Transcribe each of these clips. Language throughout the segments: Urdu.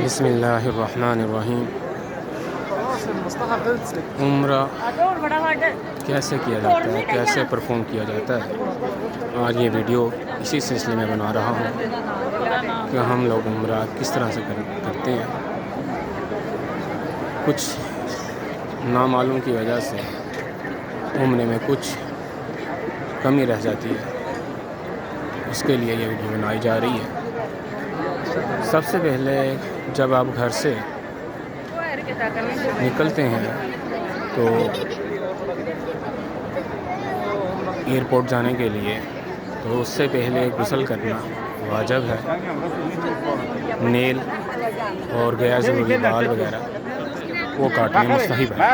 بسم اللہ الرحمن الرحیم۔ عمرہ کیسے کیا جاتا ہے، کیسے پرفارم کیا جاتا ہے، آج یہ ویڈیو اسی سلسلے میں بنا رہا ہوں کہ ہم لوگ عمرہ کس طرح سے کرتے ہیں۔ کچھ نامعلوم کی وجہ سے عمرے میں کچھ کمی رہ جاتی ہے، اس کے لیے یہ ویڈیو بنائی جا رہی ہے۔ سب سے پہلے جب آپ گھر سے نکلتے ہیں تو ایئرپورٹ جانے کے لیے تو اس سے پہلے غسل کرنا واجب ہے۔ نیل اور غیر ضروری بال وغیرہ وہ کاٹنے مستحب ہے۔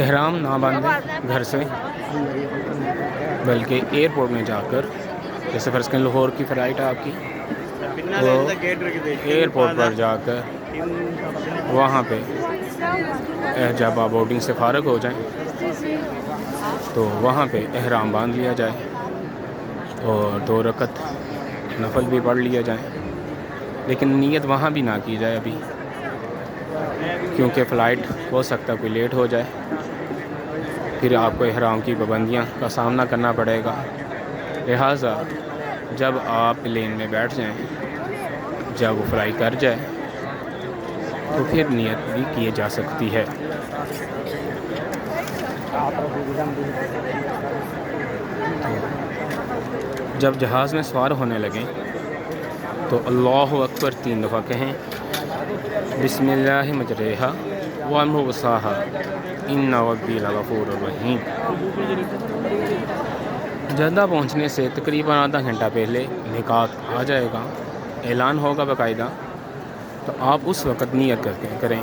احرام نہ باندھیں گھر سے، بلکہ ایئرپورٹ میں جا کر، جیسے فرض کریں لاہور کی فلائٹ ہے آپ کی، تو ایئرپورٹ پر جا کر وہاں پہ جب آپ بورڈنگ سے فارغ ہو جائیں تو وہاں پہ احرام باندھ لیا جائے اور 2 رکعت نفل بھی پڑھ لیا جائے، لیکن نیت وہاں بھی نہ کی جائے ابھی، کیونکہ فلائٹ ہو سکتا ہے کوئی لیٹ ہو جائے، پھر آپ کو احرام کی پابندیاں کا سامنا کرنا پڑے گا۔ لہٰذا جب آپ پلین میں بیٹھ جائیں، جب وہ فلائی کر جائے تو پھر نیت بھی کی جا سکتی ہے۔ جب جہاز میں سوار ہونے لگیں تو اللہ اکبر 3 دفعہ کہیں، بسم اللہ مجریہا ومرساہا ان ربی لغفور رحیم۔ جدہ پہنچنے سے تقریباً آدھا گھنٹہ پہلے میقات آ جائے گا، اعلان ہوگا باقاعدہ، تو آپ اس وقت نیت کریں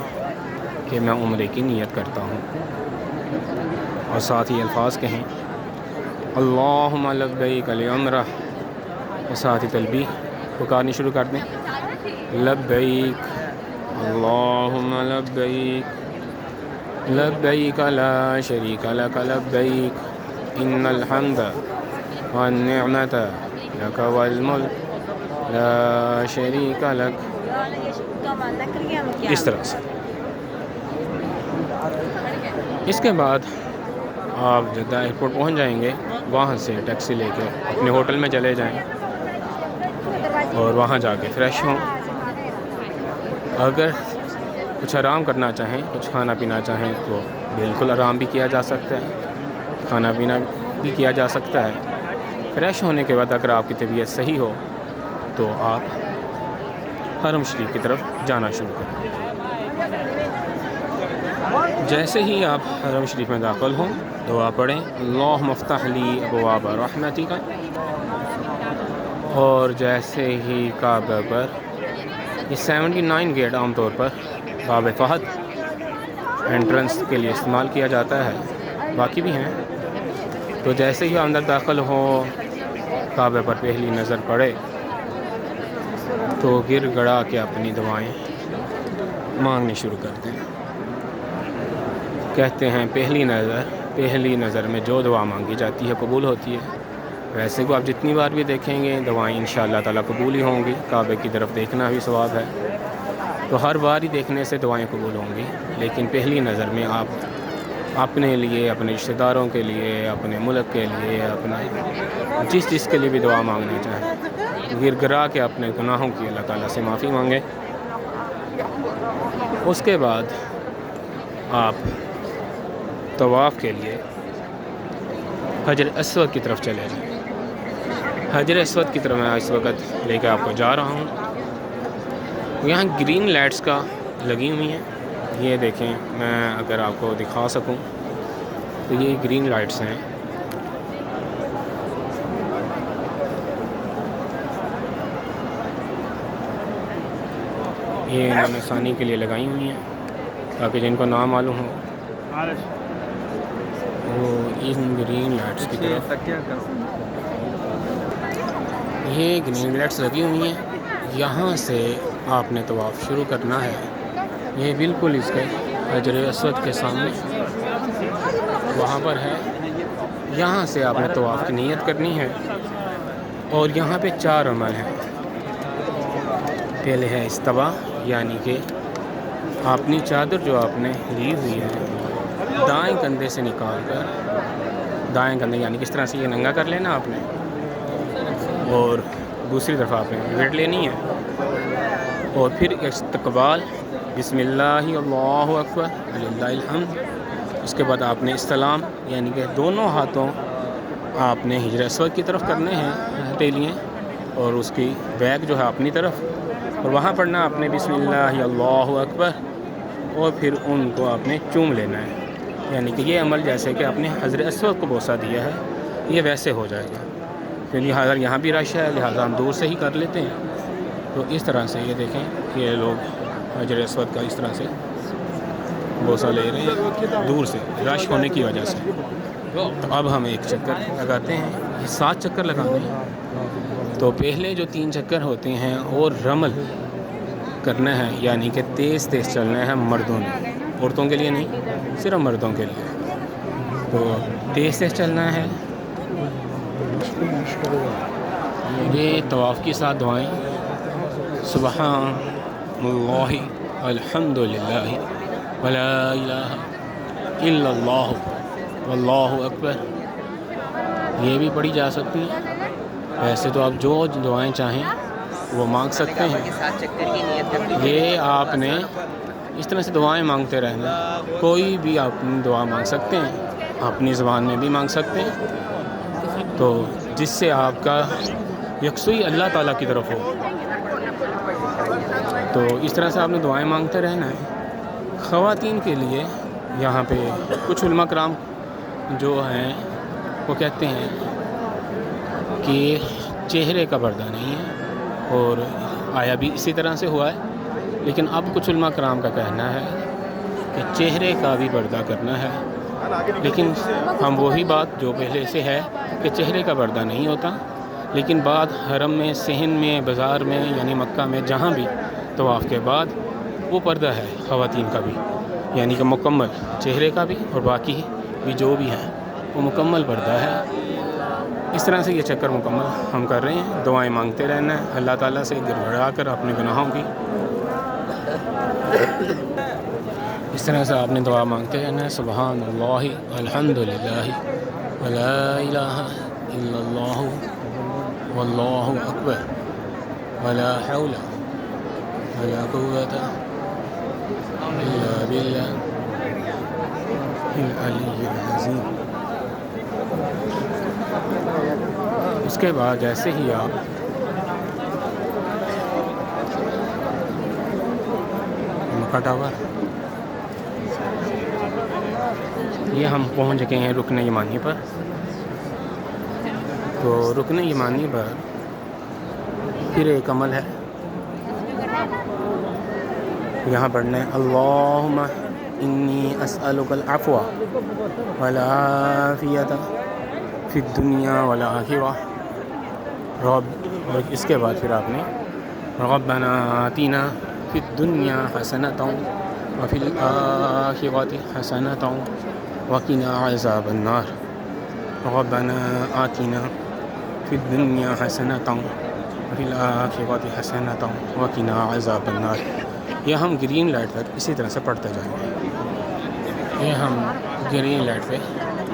کہ میں عمرے کی نیت کرتا ہوں، اور ساتھ ہی الفاظ کہیں اللہم لبیک لعمرہ، اور ساتھ ہی تلبیہ پکارنی شروع کر دیں، لبیک اللہم لبیک لبیک لا شریک لک لبیک ان الحمد والنعمت لک والملک لا شریک لک، اس طرح سے۔ اس کے بعد آپ جدہ ایئرپورٹ پہنچ جائیں گے، وہاں سے ٹیکسی لے کے اپنے ہوٹل میں چلے جائیں اور وہاں جا کے فریش ہوں۔ اگر کچھ آرام کرنا چاہیں، کچھ کھانا پینا چاہیں تو بالکل آرام بھی کیا جا سکتا ہے، کھانا پینا بھی کیا جا سکتا ہے۔ فریش ہونے کے بعد اگر آپ کی طبیعت صحیح ہو تو آپ حرم شریف کی طرف جانا شروع کریں۔ جیسے ہی آپ حرم شریف میں داخل ہوں، دعا پڑھیں اللہم افتح لی ابواب رحمتک، اور جیسے ہی کعبہ پر یہ 79 گیٹ عام طور پر باب فہد انٹرنس کے لیے استعمال کیا جاتا ہے، باقی بھی ہیں، تو جیسے ہی اندر داخل ہو کعبہ پر پہلی نظر پڑے تو گر گڑا کے اپنی دعائیں مانگنی شروع کرتے ہیں۔ کہتے ہیں پہلی نظر میں جو دعا مانگی جاتی ہے قبول ہوتی ہے۔ ویسے کو آپ جتنی بار بھی دیکھیں گے دعائیں انشاءاللہ تعالیٰ قبول ہی ہوں گی، کعبے کی طرف دیکھنا بھی ثواب ہے، تو ہر بار ہی دیکھنے سے دعائیں قبول ہوں گی، لیکن پہلی نظر میں آپ اپنے لیے، اپنے رشتہ داروں کے لیے، اپنے ملک کے لیے، اپنے جس کے لیے بھی دعا مانگنا چاہیں، گر گرا کے اپنے گناہوں کی اللہ تعالیٰ سے معافی مانگیں۔ اس کے بعد آپ طواف کے لیے حجر اسود کی طرف چلے جائیں۔ حجر اسود کی طرف میں اس وقت لے کے آپ کو جا رہا ہوں۔ یہاں گرین لائٹس کا لگی ہوئی ہیں، یہ دیکھیں، میں اگر آپ کو دکھا سکوں تو یہ گرین لائٹس ہیں۔ یہ انہوں نے ثانی کے لیے لگائی ہوئی ہیں تاکہ جن کو نام معلوم ہو وہ ان گرین لائٹس کی طرف، یہ گرین لائٹس لگی ہوئی ہیں، یہاں سے آپ نے طواف شروع کرنا ہے۔ یہ بالکل اس کے حجر اسود کے سامنے وہاں پر ہے، یہاں سے آپ نے طواف کی نیت کرنی ہے، اور یہاں پہ 4 عمل ہیں۔ پہلے ہے استوا، یعنی کہ اپنی چادر جو آپ نے لی ہوئی ہے دائیں کندھے سے نکال کر، دائیں کندھے یعنی کس طرح سے یہ ننگا کر لینا آپ نے، اور دوسری طرف آپ نے لپیٹ لینی ہے، اور پھر استقبال، بسم اللہ اللہ اکبر للہ الحمد۔ اس کے بعد آپ نے استلام، یعنی کہ دونوں ہاتھوں آپ نے حجر اسود کی طرف کرنے ہیں ہتھیلیاں، اور اس کی بیک جو ہے اپنی طرف، اور وہاں پڑھنا آپ نے بسم اللہ اللہ اکبر، اور پھر ان کو آپ نے چوم لینا ہے، یعنی کہ یہ عمل جیسے کہ آپ نے حجر اسود کو بوسہ دیا ہے یہ ویسے ہو جائے گا، کیونکہ لہٰذا یہاں بھی رش ہے، لہٰذا ہم دور سے ہی کر لیتے ہیں۔ تو اس طرح سے یہ دیکھیں کہ یہ لوگ حجر اسود کا اس طرح سے بوسہ لے رہے ہیں دور سے، رش ہونے کی وجہ سے۔ تو اب ہم ایک چکر لگاتے ہیں، یہ 7 چکر لگانے ہیں۔ تو پہلے جو 3 چکر ہوتے ہیں اور رمل کرنا ہے، یعنی کہ تیز تیز چلنا ہے مردوں نے، عورتوں کے لیے نہیں، صرف مردوں کے لیے۔ تو تیز تیز چلنا ہے۔ یہ طواف کی 7 دعائیں، سبحان اللہ الحمد للہ ولا الہ الا اللہ واللہ اکبر، یہ بھی پڑھی جا سکتی ہیں۔ ویسے تو آپ جو دعائیں چاہیں وہ مانگ سکتے ہیں، یہ آپ نے اس طرح سے دعائیں مانگتے رہنا، کوئی بھی آپ دعا مانگ سکتے ہیں، اپنی زبان میں بھی مانگ سکتے ہیں، تو جس سے آپ کا یکسوئی اللہ تعالیٰ کی طرف ہو۔ تو اس طرح سے آپ نے دعائیں مانگتے رہنا ہے۔ خواتین کے لیے یہاں پہ کچھ علماء کرام جو ہیں وہ کہتے ہیں کہ چہرے کا پردہ نہیں ہے، اور آیا بھی اسی طرح سے ہوا ہے، لیکن اب کچھ علماء کرام کا کہنا ہے کہ چہرے کا بھی پردہ کرنا ہے، لیکن ہم وہی بات جو پہلے سے ہے کہ چہرے کا پردہ نہیں ہوتا، لیکن بعد حرم میں، صحن میں، بازار میں، یعنی مکہ میں جہاں بھی طواف کے بعد وہ پردہ ہے خواتین کا بھی، یعنی کہ مکمل چہرے کا بھی اور باقی بھی جو بھی ہے وہ مکمل پردہ ہے۔ اس طرح سے یہ چکر مکمل ہم کر رہے ہیں، دعائیں مانگتے رہنا ہے اللہ تعالیٰ سے گڑگڑا کر اپنے گناہوں کی۔ اس طرح سے آپ نے دعا مانگتے رہنا ہے، سبحان اللہ الحمد للہ ولا الہ الا اللہ واللہ اکبر ولا حول ولا قوة الا باللہ العلی العظیم۔ اس کے بعد جیسے ہی آپ مکہ ٹاور، یہ ہم پہنچ گئے ہیں رکن یمانی پر۔ تو رکن یمانی پر پھر ایک عمل ہے، یہاں پڑھنا ہے اللہم انی اسألک العفو والعافیۃ فی الدنیا والآخرہ، اور اس کے بعد پھر آپ نے ربنا آتنا فی الدنیا حسنۃ وفی الآخرۃ حسنۃ وقنا عذاب النار، ربنا آتنا فی الدنیا حسنۃ وفی الآخرۃ حسنۃ وقنا عذاب النار۔ یہ ہم گرین لائٹ تک اسی طرح سے پڑھتے جائیں گے۔ یہ ہم گرین لائٹ پہ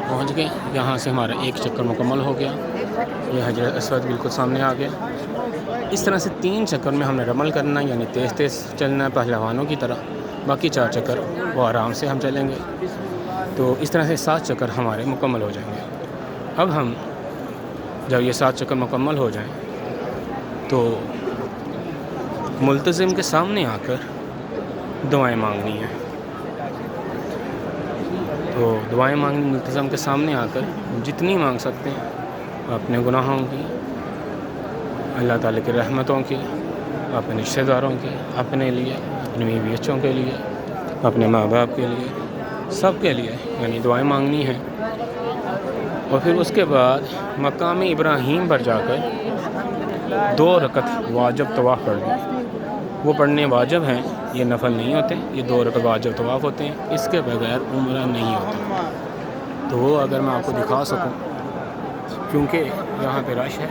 پہنچ گئے، یہاں سے ہمارا ایک چکر مکمل ہو گیا، یہ حجر اسود بالکل سامنے آ گیا۔ اس طرح سے 3 چکر میں ہم نے رمل کرنا، یعنی تیز تیز چلنا ہے پہلوانوں کی طرح، باقی 4 چکر وہ آرام سے ہم چلیں گے۔ تو اس طرح سے 7 چکر ہمارے مکمل ہو جائیں گے۔ اب ہم جب یہ 7 چکر مکمل ہو جائیں تو ملتزم کے سامنے آ کر دعائیں مانگنی ہیں۔ تو دعائیں مانگنی ملتزم کے سامنے آ کر جتنی مانگ سکتے ہیں، اپنے گناہوں کی، اللہ تعالیٰ کی رحمتوں کی، اپنے رشتہ داروں کی، اپنے لیے، اپنے بیوی بچوں کے لیے، اپنے ماں باپ کے لیے، سب کے لیے یعنی دعائیں مانگنی ہیں۔ اور پھر اس کے بعد مقام ابراہیم پر جا کر 2 رکعت واجب طواف پڑھنا، وہ پڑھنے واجب ہیں، یہ نفل نہیں ہوتے، یہ 2 رکعت واجب طواف ہوتے ہیں، اس کے بغیر عمرہ نہیں ہوتا۔ تو وہ اگر میں آپ کو دکھا سکوں، کیونکہ یہاں پہ رش ہے،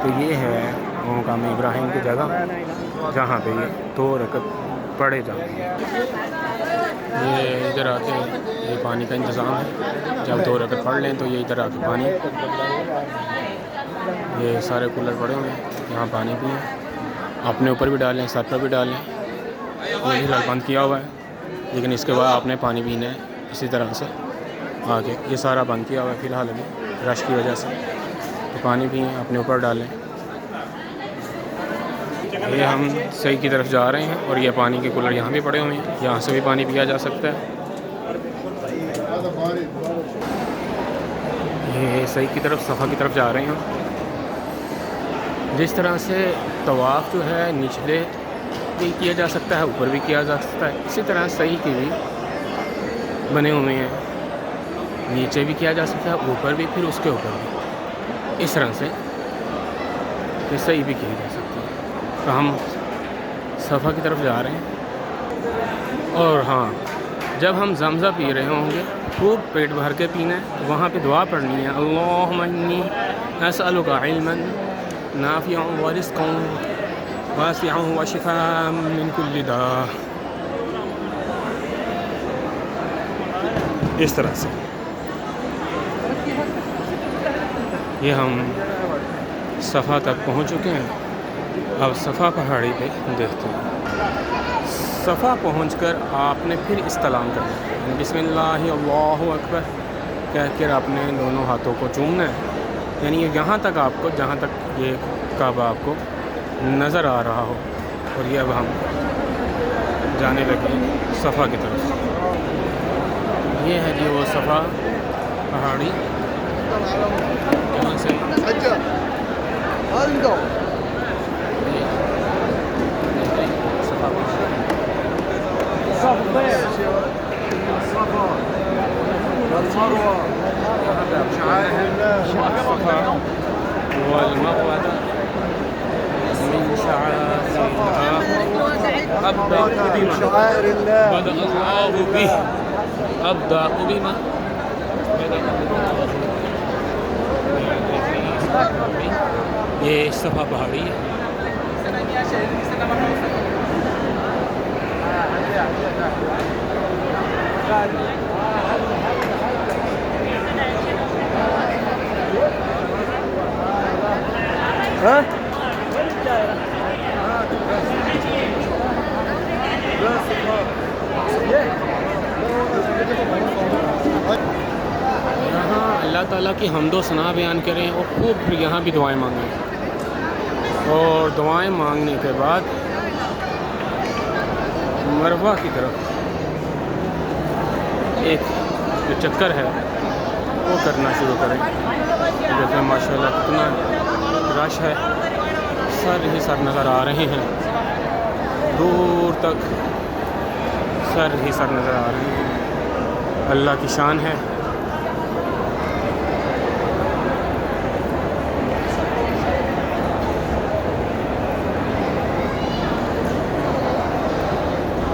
تو یہ ہے مقام ابراہیم کی جگہ جہاں پہ یہ 2 رکعت پڑھے جاتے ہیں۔ یہ ادھر آ کے یہ پانی کا انتظام ہے، جب 2 رکعت پڑھ لیں تو یہ ادھر آ کے پانی، یہ سارے کولر پڑے ہوئے ہیں، یہاں پانی پئیں، اپنے اوپر بھی ڈالیں، سر پر بھی ڈالیں۔ یہ بھی بند کیا ہوا ہے، لیکن اس کے بعد آپ نے پانی پینا ہے اسی طرح سے آگے۔ یہ سارا بند کیا ہوا ہے فی الحال ابھی رش کی وجہ سے، تو پانی پئیں، اپنے اوپر ڈالیں۔ یہ ہم صحیح کی طرف جا رہے ہیں اور یہ پانی کے کولر یہاں بھی پڑے ہوئے ہیں، یہاں سے بھی پانی پیا جا سکتا ہے۔ یہ صحیح کی طرف صفا کی طرف جا رہے ہیں۔ جس طرح سے طواف جو ہے نچلے بھی کیا جا سکتا ہے، اوپر بھی کیا جا سکتا ہے، اسی طرح صحیح کے بھی بنے ہوئے ہیں، نیچے بھی کیا جا سکتا ہے، اوپر بھی، پھر اس کے اوپر بھی، اس طرح سے یہ صحیح بھی کیا جا سکتا ہے۔ تو ہم صفا کی طرف جا رہے ہیں، اور ہاں جب ہم زمزم پی رہے ہوں گے خوب پیٹ بھر کے پینا ہے، وہاں پہ دعا پڑھنی ہے، اللہم انی اسألک علما نافعا ورزقا واسعا وشفاء من کل داء، اس طرح سے۔ یہ ہم صفا تک پہنچ چکے ہیں، اب صفا پہاڑی پہ دیکھتے ہیں۔ صفا پہنچ کر آپ نے پھر استلام کرنا ہے، بسم اللہ اللہ اکبر کہہ کر آپ نے دونوں ہاتھوں کو چومنا ہے، یعنی یہاں تک آپ کو، جہاں تک یہ کعبہ آپ کو نظر آ رہا ہو۔ اور یہ اب ہم جانے لگے صفا کی طرف۔ یہ ہے جی وہ صفا پہاڑی، یہاں سے والمروة من شعائر الله بدأ الله به أبدأ بما یہ صفا پہاڑی ہے۔ یہاں اللہ تعالیٰ کی حمد و ثنا بیان کریں اور خوب یہاں بھی دعائیں مانگیں، اور دعائیں مانگنے کے بعد مروہ کی طرف ایک جو چکر ہے وہ کرنا شروع کریں۔ دیکھیں ماشاءاللہ کتنا رش ہے، سر ہی سر نظر آ رہے ہیں، دور تک سر ہی سر نظر آ رہے ہیں، اللہ کی شان ہے۔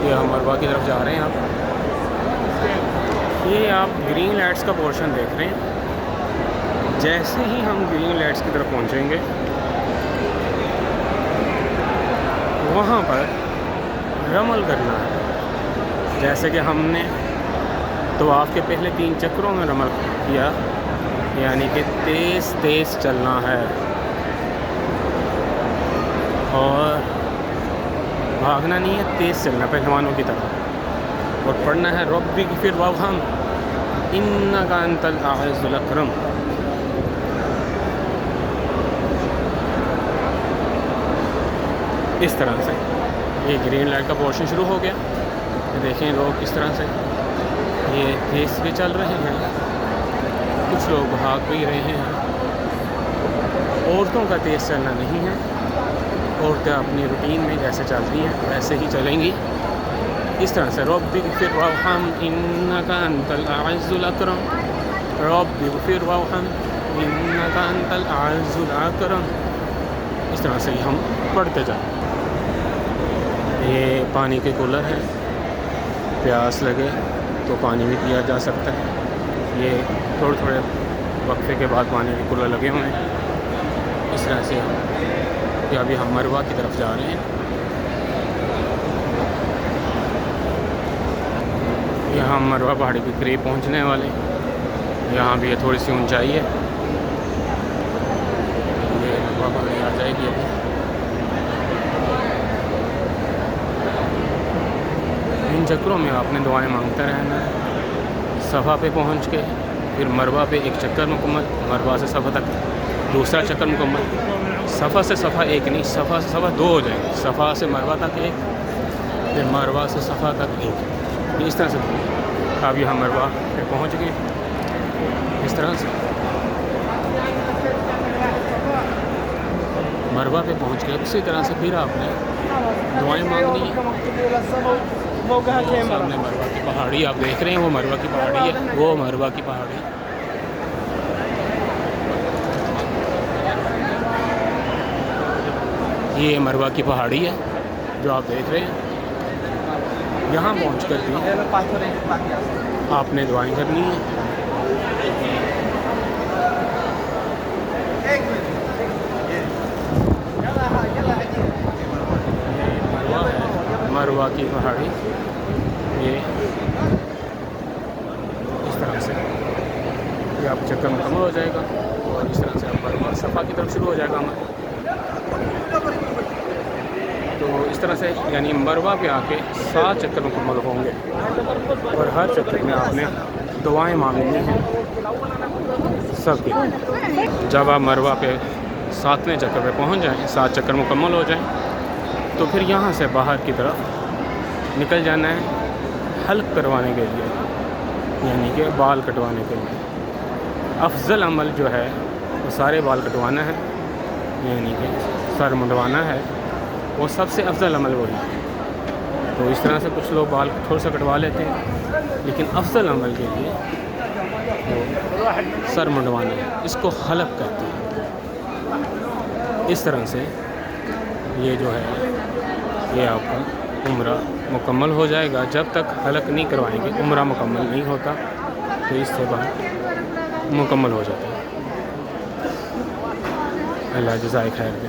یہ ہم مروہ کی طرف جا رہے ہیں۔ یہ آپ گرین لائٹس کا پورشن دیکھ رہے ہیں۔ جیسے ہی ہم گرین لائٹس کی طرف پہنچیں گے وہاں پر رمل کرنا ہے، جیسے کہ ہم نے طواف کے پہلے 3 چکروں میں رمل کیا، یعنی کہ تیز تیز چلنا ہے اور بھاگنا نہیں ہے، تیز چلنا پہلوانوں کی طرح، اور پڑھنا ہے رب اغفر وارحم انک انت العزیز الاکرم۔ اس طرح سے یہ گرین لائٹ کا پورشن شروع ہو گیا۔ دیکھیں لوگ کس طرح سے یہ تیز بھی چل رہے ہیں، کچھ لوگ بھاگ بھی رہے ہیں۔ عورتوں کا تیز چلنا نہیں ہے، عورتیں اپنی روٹین میں جیسے چلتی ہیں ویسے ہی چلیں گی، اس طرح سے رب اغفر وارحم انک انت العزیز الاکرم، رب اغفر وارحم انک انت العزیز الاکرم، اس طرح سے ہم پڑھتے جائیں۔ یہ پانی کے کولر ہیں، پیاس لگے تو پانی بھی پیا جا سکتا ہے۔ یہ تھوڑے تھوڑے وقفے کے بعد پانی کے کولر لگے ہوئے ہیں۔ اس طرح سے کہ ابھی ہم مروہ کی طرف جا رہے ہیں. یہاں مروہ پہاڑی کے قریب پہنچنے والے. یہاں بھی تھوڑی سی اونچائی ہے. یہ مروہ پہاڑی آ جائے گی ابھی. ان چکروں میں آپ نے دعائیں مانگتے رہنا ہے. صفا پہ پہنچ کے پھر مروہ پہ ایک چکر مکمل، مروہ سے صفا تک دوسرا چکر مکمل. صفا سے صفا ایک نہیں، صفا سے صفا دو ہو جائیں. صفا سے مروہ تک ایک، پھر مروہ سے صفا تک ایک. اس طرح سے اب یہاں مروہ پہ پہنچ گئے. اس طرح سے مروہ پہ پہنچ گئے. اسی طرح سے پھر آپ نے دعائیں مانگنی ہے. سامنے مروہ کی پہاڑی آپ دیکھ رہے ہیں، وہ مروہ کی پہاڑی ہے. وہ مروہ کی پہاڑی یہ مروہ کی پہاڑی ہے جو آپ دیکھ رہے ہیں. یہاں پہنچ کر بھی آپ نے دعائیں کرنی ہے. مروہ ہے، مروہ کی پہاڑی. یہ اس طرح سے یہ آپ چکر مکمل ہو جائے گا اور اس طرح سے آپ مروہ صفا کی طرف شروع ہو جائے گا ہمارا. تو اس طرح سے یعنی مروہ پہ آ کے 7 چکر مکمل ہوں گے اور ہر چکر میں آپ نے دعائیں مانگنی ہیں سب کے. جب آپ مروہ پہ 7ویں چکر پہ پہنچ جائیں، 7 چکر مکمل ہو جائیں، تو پھر یہاں سے باہر کی طرف نکل جانا ہے حلق کروانے کے لیے، یعنی کہ بال کٹوانے کے لیے. افضل عمل جو ہے وہ سارے بال کٹوانا ہے، یعنی کہ سر منڈوانا ہے. وہ سب سے افضل عمل وہی ہے. تو اس طرح سے کچھ لوگ بال تھوڑا سا کٹوا لیتے ہیں، لیکن افضل عمل کے لیے وہ سر منڈوانا ہے. اس کو حلق کہتے ہیں. اس طرح سے یہ جو ہے یہ آپ کا عمرہ مکمل ہو جائے گا. جب تک حلق نہیں کروائیں گے عمرہ مکمل نہیں ہوتا. تو اس سے بعد مکمل ہو جاتا ہے. اللہ جزائے خیر دے.